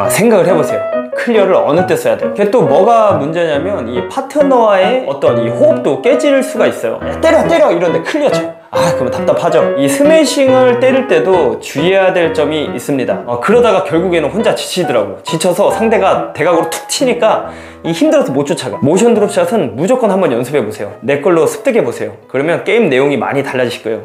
생각을 해보세요. 클리어를 어느 때 써야 돼요? 그게 또 뭐가 문제냐면 이 파트너와의 어떤 이 호흡도 깨질 수가 있어요. 때려 이런데 클리어 쳐. 그러면 답답하죠. 이 스매싱을 때릴 때도 주의해야 될 점이 있습니다. 그러다가 결국에는 혼자 지치더라고요. 지쳐서 상대가 대각으로 툭 치니까 이 힘들어서 못 쫓아가. 모션 드롭샷은 무조건 한번 연습해 보세요. 내 걸로 습득해 보세요. 그러면 게임 내용이 많이 달라질 거예요.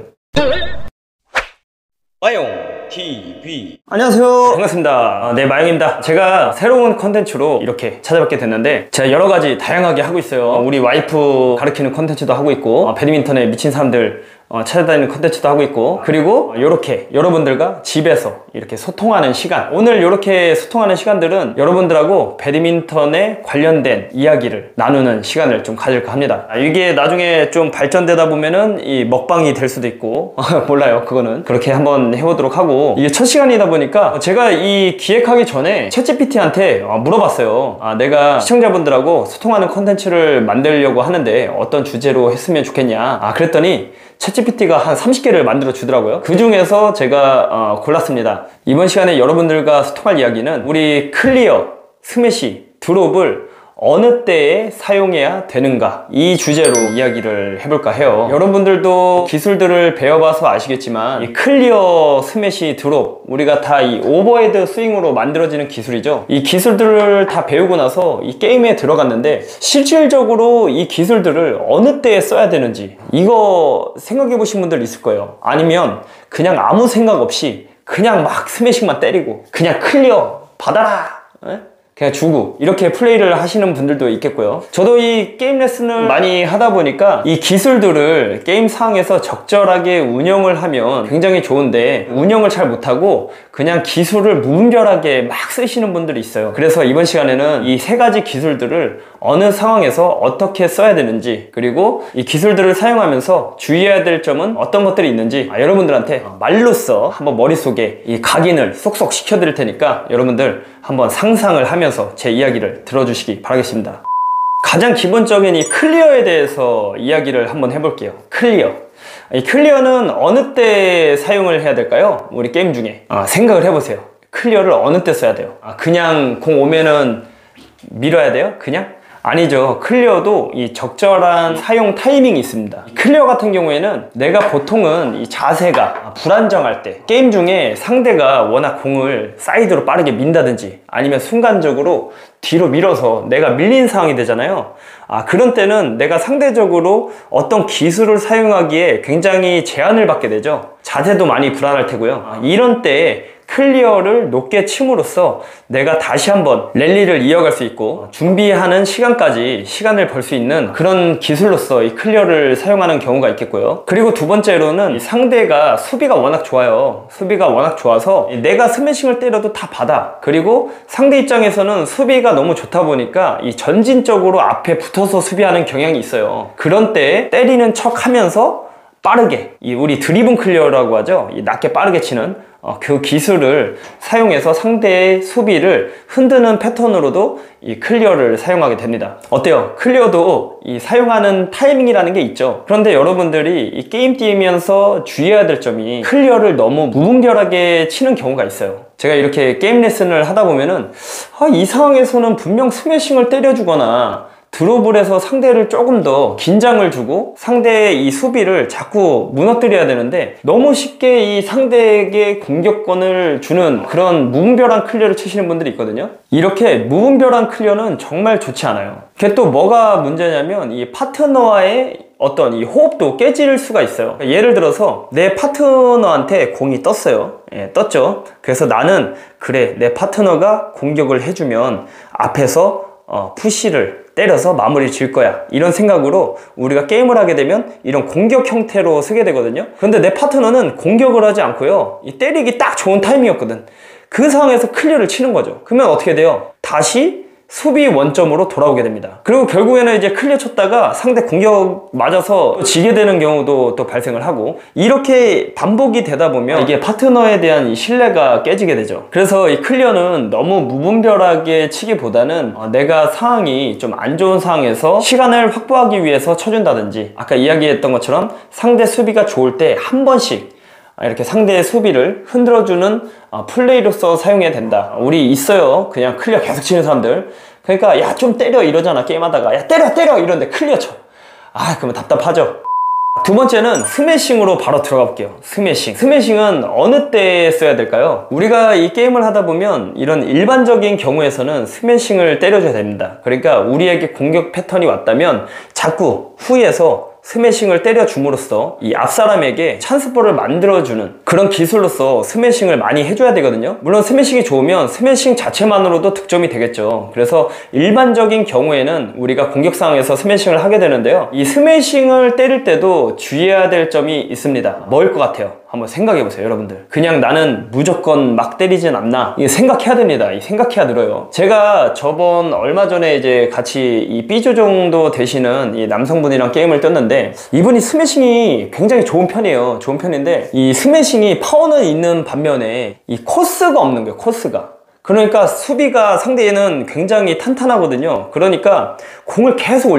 마용 TV 안녕하세요, 반갑습니다. 네, 마용입니다. 제가 새로운 컨텐츠로 이렇게 찾아뵙게 됐는데, 제가 여러가지 다양하게 하고 있어요. 우리 와이프 가르치는 컨텐츠도 하고 있고, 배드민턴에 미친 사람들 찾아다니는 컨텐츠도 하고 있고, 그리고 이렇게 여러분들과 집에서 이렇게 소통하는 시간, 오늘 이렇게 소통하는 시간들은 여러분들하고 배드민턴에 관련된 이야기를 나누는 시간을 좀 가질까 합니다. 이게 나중에 좀 발전되다 보면은 이 먹방이 될 수도 있고 몰라요. 그거는 그렇게 한번 해보도록 하고, 이게 첫 시간이다 보니까 제가 이 기획하기 전에 챗GPT한테 물어봤어요. 내가 시청자분들하고 소통하는 컨텐츠를 만들려고 하는데 어떤 주제로 했으면 좋겠냐. 그랬더니 챗GPT가 한 30개를 만들어 주더라고요. 그 중에서 제가 골랐습니다. 이번 시간에 여러분들과 소통할 이야기는 우리 클리어, 스매시, 드롭을 어느 때에 사용해야 되는가, 이 주제로 이야기를 해볼까 해요. 여러분들도 기술들을 배워봐서 아시겠지만 이 클리어, 스매시, 드롭, 우리가 다 이 오버헤드 스윙으로 만들어지는 기술이죠. 이 기술들을 다 배우고 나서 이 게임에 들어갔는데 실질적으로 이 기술들을 어느 때에 써야 되는지 이거 생각해 보신 분들 있을 거예요. 아니면 그냥 아무 생각 없이 그냥 막 스매싱만 때리고 그냥 클리어 받아라, 그냥 주고 이렇게 플레이를 하시는 분들도 있겠고요. 저도 이 게임 레슨을 많이 하다 보니까 이 기술들을 게임 상황에서 적절하게 운영을 하면 굉장히 좋은데, 운영을 잘 못하고 그냥 기술을 무분별하게 막 쓰시는 분들이 있어요. 그래서 이번 시간에는 이 세 가지 기술들을 어느 상황에서 어떻게 써야 되는지, 그리고 이 기술들을 사용하면서 주의해야 될 점은 어떤 것들이 있는지 여러분들한테 말로써 한번 머릿속에 이 각인을 쏙쏙 시켜드릴 테니까 여러분들 한번 상상을 하면서 제 이야기를 들어주시기 바라겠습니다. 가장 기본적인 이 클리어에 대해서 이야기를 한번 해볼게요. 클리어. 이 클리어는 어느 때 사용을 해야 될까요? 우리 게임 중에 생각을 해보세요. 클리어를 어느 때 써야 돼요? 그냥 공 오면은 밀어야 돼요? 그냥? 아니죠. 클리어도 이 적절한 사용 타이밍이 있습니다. 클리어 같은 경우에는 내가 보통은 이 자세가 불안정할 때, 게임 중에 상대가 워낙 공을 사이드로 빠르게 민다든지 아니면 순간적으로 뒤로 밀어서 내가 밀린 상황이 되잖아요. 그런 때는 내가 상대적으로 어떤 기술을 사용하기에 굉장히 제한을 받게 되죠. 자세도 많이 불안할 테고요. 이런 때에 클리어를 높게 침으로써 내가 다시 한번 랠리를 이어갈 수 있고 준비하는 시간까지 시간을 벌 수 있는 그런 기술로서 이 클리어를 사용하는 경우가 있겠고요. 그리고 두 번째로는 상대가 수비가 워낙 좋아요. 수비가 워낙 좋아서 내가 스매싱을 때려도 다 받아. 그리고 상대 입장에서는 수비가 너무 좋다 보니까 이 전진적으로 앞에 붙어서 수비하는 경향이 있어요. 그런 때에 때리는 척 하면서 빠르게, 이 우리 드리븐 클리어라고 하죠. 이 낮게 빠르게 치는 그 기술을 사용해서 상대의 수비를 흔드는 패턴으로도 이 클리어를 사용하게 됩니다. 어때요? 클리어도 이 사용하는 타이밍이라는 게 있죠. 그런데 여러분들이 이 게임 뛰면서 주의해야 될 점이, 클리어를 너무 무분별하게 치는 경우가 있어요. 제가 이렇게 게임 레슨을 하다 보면은 이 상황에서는 분명 스매싱을 때려주거나 드롭을 해서 상대를 조금 더 긴장을 주고 상대의 이 수비를 자꾸 무너뜨려야 되는데, 너무 쉽게 이 상대에게 공격권을 주는 그런 무분별한 클리어를 치시는 분들이 있거든요. 이렇게 무분별한 클리어는 정말 좋지 않아요. 그게 또 뭐가 문제냐면 이 파트너와의 어떤 이 호흡도 깨질 수가 있어요. 예를 들어서 내 파트너한테 공이 떴어요. 떴죠. 그래서 나는 그래, 내 파트너가 공격을 해주면 앞에서 푸시를 때려서 마무리 질 거야, 이런 생각으로 우리가 게임을 하게 되면 이런 공격 형태로 쓰게 되거든요. 그런데 내 파트너는 공격을 하지 않고요, 이 때리기 딱 좋은 타이밍이었거든. 그 상황에서 클리어를 치는 거죠. 그러면 어떻게 돼요? 다시 수비 원점으로 돌아오게 됩니다. 그리고 결국에는 이제 클리어 쳤다가 상대 공격 맞아서 지게 되는 경우도 또 발생을 하고, 이렇게 반복이 되다 보면 이게 파트너에 대한 이 신뢰가 깨지게 되죠. 그래서 이 클리어는 너무 무분별하게 치기보다는 내가 상황이 좀 안 좋은 상황에서 시간을 확보하기 위해서 쳐준다든지, 아까 이야기했던 것처럼 상대 수비가 좋을 때 한 번씩 이렇게 상대의 수비를 흔들어주는 플레이로서 사용해야 된다. 우리 있어요. 그냥 클리어 계속 치는 사람들. 그러니까 야 좀 때려 이러잖아 게임하다가. 야 때려 이러는데 클리어 쳐. 그러면 답답하죠. 두 번째는 스매싱으로 바로 들어가 볼게요. 스매싱은 어느 때 써야 될까요? 우리가 이 게임을 하다 보면 이런 일반적인 경우에서는 스매싱을 때려줘야 됩니다. 그러니까 우리에게 공격 패턴이 왔다면 자꾸 후에서 스매싱을 때려줌으로써 이 앞사람에게 찬스볼을 만들어주는 그런 기술로서 스매싱을 많이 해줘야 되거든요. 물론 스매싱이 좋으면 스매싱 자체만으로도 득점이 되겠죠. 그래서 일반적인 경우에는 우리가 공격 상황에서 스매싱을 하게 되는데요, 이 스매싱을 때릴 때도 주의해야 될 점이 있습니다. 뭐일 것 같아요? 한번 생각해보세요 여러분들. 그냥 나는 무조건 막 때리진 않나, 이게 생각해야 됩니다. 이 생각해야 늘어요. 제가 저번 얼마 전에 이제 같이 이 B조 정도 되시는 이 남성분이랑 게임을 떴는데, 이분이 스매싱이 굉장히 좋은 편이에요. 좋은 편인데 이 스매싱이 파워는 있는 반면에 이 코스가 없는 거예요. 코스가. 그러니까 수비가 상대에는 굉장히 탄탄하거든요. 그러니까 공을 계속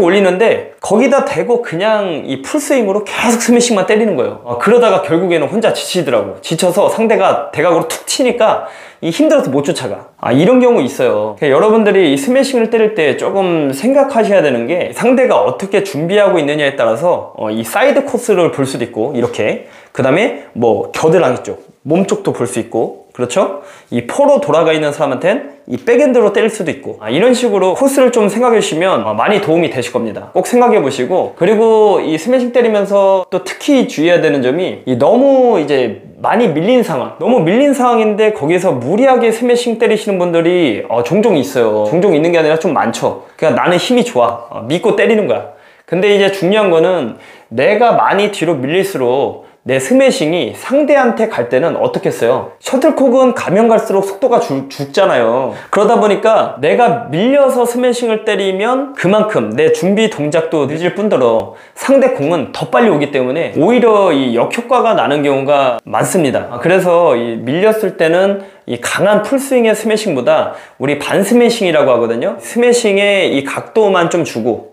올리는데 거기다 대고 그냥 이 풀스윙으로 계속 스매싱만 때리는 거예요. 그러다가 결국에는 혼자 지치더라고. 지쳐서 상대가 대각으로 툭 치니까 힘들어서 못 쫓아가. 이런 경우 있어요. 그러니까 여러분들이 이 스매싱을 때릴 때 조금 생각하셔야 되는 게, 상대가 어떻게 준비하고 있느냐에 따라서 이 사이드 코스를 볼 수도 있고, 이렇게 그 다음에 뭐 겨드랑이 쪽, 몸 쪽도 볼 수 있고, 그렇죠? 이 포로 돌아가 있는 사람한테는 이 백핸드로 때릴 수도 있고, 이런 식으로 코스를 좀 생각해 주시면 많이 도움이 되실 겁니다. 꼭 생각해 보시고, 그리고 이 스매싱 때리면서 또 특히 주의해야 되는 점이, 너무 이제 많이 밀린 상황, 너무 밀린 상황인데 거기서 무리하게 스매싱 때리시는 분들이 종종 있어요. 종종 있는 게 아니라 좀 많죠. 그러니까 나는 힘이 좋아, 믿고 때리는 거야. 근데 이제 중요한 거는 내가 많이 뒤로 밀릴수록 내 스매싱이 상대한테 갈 때는 어떻게 써요? 셔틀콕은 가면 갈수록 속도가 죽잖아요. 그러다 보니까 내가 밀려서 스매싱을 때리면 그만큼 내 준비 동작도 늦을 뿐더러 상대 공은 더 빨리 오기 때문에 오히려 이 역효과가 나는 경우가 많습니다. 그래서 이 밀렸을 때는 이 강한 풀스윙의 스매싱보다 우리 반 스매싱이라고 하거든요. 스매싱의 이 각도만 주고,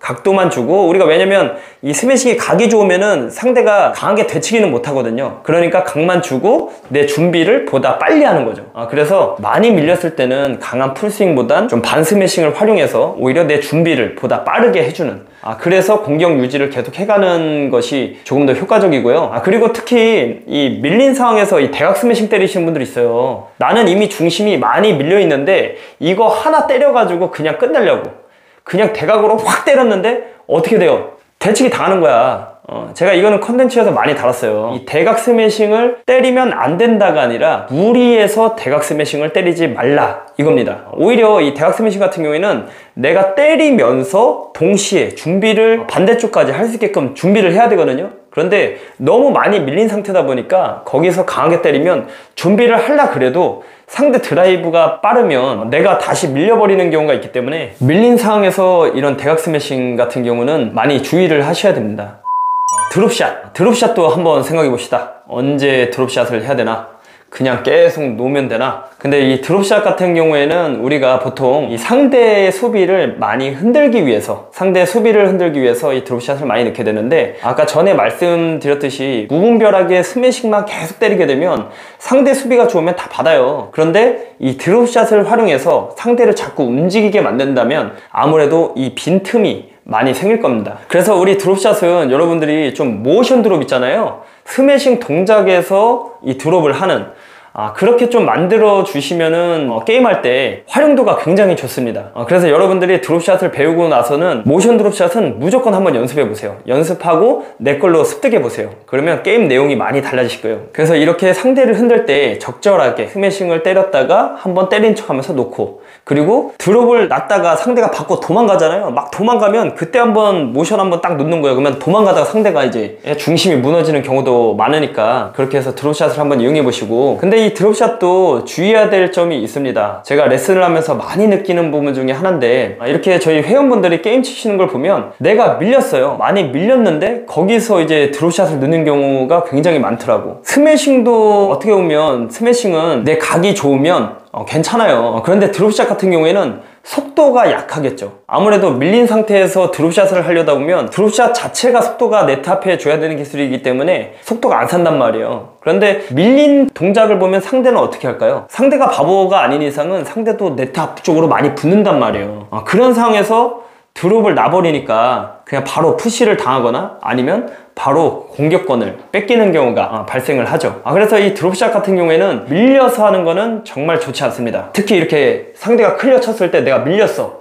우리가 왜냐면 이 스매싱이 각이 좋으면은 상대가 강하게 되치기는 못하거든요. 그러니까 각만 주고 내 준비를 보다 빨리 하는 거죠. 그래서 많이 밀렸을 때는 강한 풀스윙보단 좀 반 스매싱을 활용해서 오히려 내 준비를 보다 빠르게 해주는, 그래서 공격 유지를 계속 해가는 것이 조금 더 효과적이고요. 그리고 특히 이 밀린 상황에서 이 대각 스매싱 때리시는 분들이 있어요. 나는 이미 중심이 많이 밀려 있는데 이거 하나 때려가지고 그냥 끝내려고 그냥 대각으로 확 때렸는데 어떻게 돼요? 대치기 당하는 거야. 제가 이거는 컨텐츠에서 많이 다뤘어요. 이 대각 스매싱을 때리면 안 된다가 아니라 무리해서 대각 스매싱을 때리지 말라, 이겁니다. 오히려 이 대각 스매싱 같은 경우에는 내가 때리면서 동시에 준비를 반대쪽까지 할 수 있게끔 준비를 해야 되거든요. 그런데 너무 많이 밀린 상태다 보니까 거기서 강하게 때리면 준비를 하려 그래도 상대 드라이브가 빠르면 내가 다시 밀려버리는 경우가 있기 때문에 밀린 상황에서 이런 대각 스매싱 같은 경우는 많이 주의를 하셔야 됩니다. 드롭샷도 한번 생각해 봅시다. 언제 드롭샷을 해야 되나? 그냥 계속 놓으면 되나? 근데 이 드롭샷 같은 경우에는 우리가 보통 이 상대의 수비를 많이 흔들기 위해서 이 드롭샷을 많이 넣게 되는데, 아까 전에 말씀드렸듯이 무분별하게 스매싱만 계속 때리게 되면 상대 수비가 좋으면 다 받아요. 그런데 이 드롭샷을 활용해서 상대를 자꾸 움직이게 만든다면 아무래도 이 빈틈이 많이 생길 겁니다. 그래서 우리 드롭샷은 여러분들이 좀 모션 드롭 있잖아요. 스매싱 동작에서 이 드롭을 하는, 그렇게 좀 만들어 주시면은 게임할 때 활용도가 굉장히 좋습니다. 그래서 여러분들이 드롭샷을 배우고 나서는 모션 드롭샷은 무조건 한번 연습해 보세요. 연습하고 내 걸로 습득해 보세요. 그러면 게임 내용이 많이 달라질 거예요. 그래서 이렇게 상대를 흔들 때 적절하게 스매싱을 때렸다가 한번 때린 척 하면서 놓고, 그리고 드롭을 놨다가 상대가 받고 도망가잖아요. 막 도망가면 그때 한번 모션 한번 딱 놓는 거예요. 그러면 도망가다가 상대가 이제 중심이 무너지는 경우도 많으니까 그렇게 해서 드롭샷을 한번 이용해 보시고. 근데 이 드롭샷도 주의해야 될 점이 있습니다. 제가 레슨을 하면서 많이 느끼는 부분 중에 하나인데, 이렇게 저희 회원분들이 게임 치시는 걸 보면 내가 밀렸어요. 많이 밀렸는데 거기서 이제 드롭샷을 넣는 경우가 굉장히 많더라고. 스매싱도 어떻게 보면 스매싱은 내 각이 좋으면 괜찮아요. 그런데 드롭샷 같은 경우에는 속도가 약하겠죠. 아무래도 밀린 상태에서 드롭샷을 하려다 보면 드롭샷 자체가 속도가 네트 앞에 줘야 되는 기술이기 때문에 속도가 안 산단 말이에요. 그런데 밀린 동작을 보면 상대는 어떻게 할까요? 상대가 바보가 아닌 이상은 상대도 네트 앞쪽으로 많이 붙는단 말이에요. 그런 상황에서 드롭을 놔버리니까 그냥 바로 푸시를 당하거나 아니면 바로 공격권을 뺏기는 경우가 발생을 하죠. 그래서 이 드롭샷 같은 경우에는 밀려서 하는 거는 정말 좋지 않습니다. 특히 이렇게 상대가 클리어 쳤을 때 내가 밀려서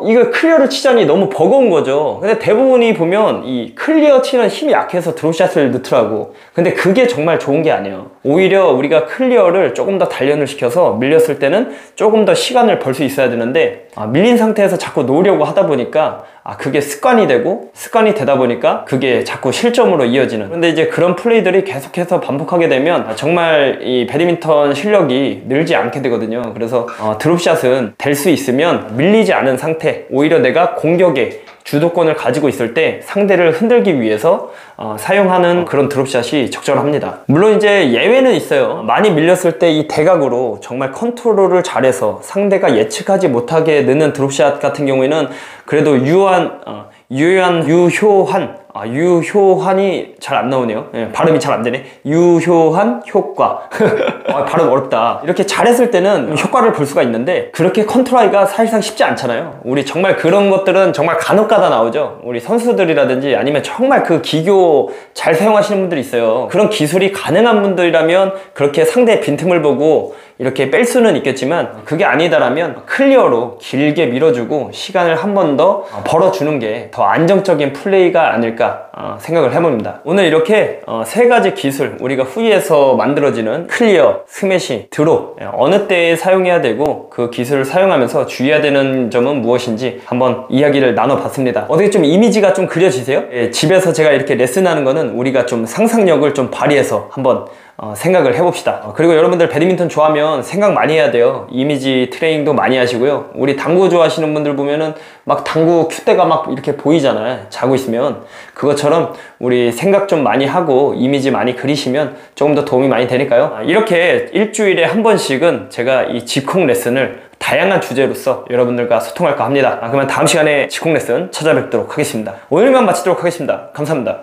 이거 클리어를 치자니 너무 버거운 거죠. 근데 대부분이 보면 이 클리어 치는 힘이 약해서 드롭샷을 넣더라고. 근데 그게 정말 좋은 게 아니에요. 오히려 우리가 클리어를 조금 더 단련을 시켜서 밀렸을 때는 조금 더 시간을 벌 수 있어야 되는데 밀린 상태에서 자꾸 놓으려고 하다 보니까 그게 습관이 되다 보니까 그게 자꾸 실점으로 이어지는. 그런데 이제 그런 플레이들이 계속해서 반복하게 되면 정말 이 배드민턴 실력이 늘지 않게 되거든요. 그래서 드롭샷은 될 수 있으면 밀리지 않은 상태, 오히려 내가 공격에 주도권을 가지고 있을 때 상대를 흔들기 위해서 사용하는 그런 드롭샷이 적절합니다. 물론 이제 예외는 있어요. 많이 밀렸을 때 이 대각으로 정말 컨트롤을 잘해서 상대가 예측하지 못하게 넣는 드롭샷 같은 경우에는 그래도 유효한이 잘 안 나오네요. 발음이 잘 안 되네. 유효한 효과. 발음 어렵다. 이렇게 잘했을 때는 효과를 볼 수가 있는데 그렇게 컨트롤하기가 사실상 쉽지 않잖아요. 우리 정말 그런 것들은 정말 간혹가다 나오죠. 우리 선수들이라든지 아니면 정말 그 기교 잘 사용하시는 분들이 있어요. 그런 기술이 가능한 분들이라면 그렇게 상대의 빈틈을 보고 이렇게 뺄 수는 있겠지만 그게 아니다라면 클리어로 길게 밀어주고 시간을 한 번 더 벌어주는 게 더 안정적인 플레이가 아닐까 생각을 해봅니다. 오늘 이렇게 세 가지 기술, 우리가 후위에서 만들어지는 클리어, 스매시, 드롭 어느 때에 사용해야 되고 그 기술을 사용하면서 주의해야 되는 점은 무엇인지 한번 이야기를 나눠봤습니다. 어떻게 좀 이미지가 좀 그려지세요? 집에서 제가 이렇게 레슨하는 거는 우리가 좀 상상력을 좀 발휘해서 한번 생각을 해봅시다. 그리고 여러분들 배드민턴 좋아하면 생각 많이 해야 돼요. 이미지 트레이닝도 많이 하시고요. 우리 당구 좋아하시는 분들 보면은 막 당구 큐대가 막 이렇게 보이잖아요. 자고 있으면. 그것처럼 우리 생각 좀 많이 하고 이미지 많이 그리시면 조금 더 도움이 많이 되니까요. 이렇게 일주일에 한 번씩은 제가 이 직콕 레슨을 다양한 주제로서 여러분들과 소통할까 합니다. 그러면 다음 시간에 직콕 레슨 찾아뵙도록 하겠습니다. 오늘만 마치도록 하겠습니다. 감사합니다.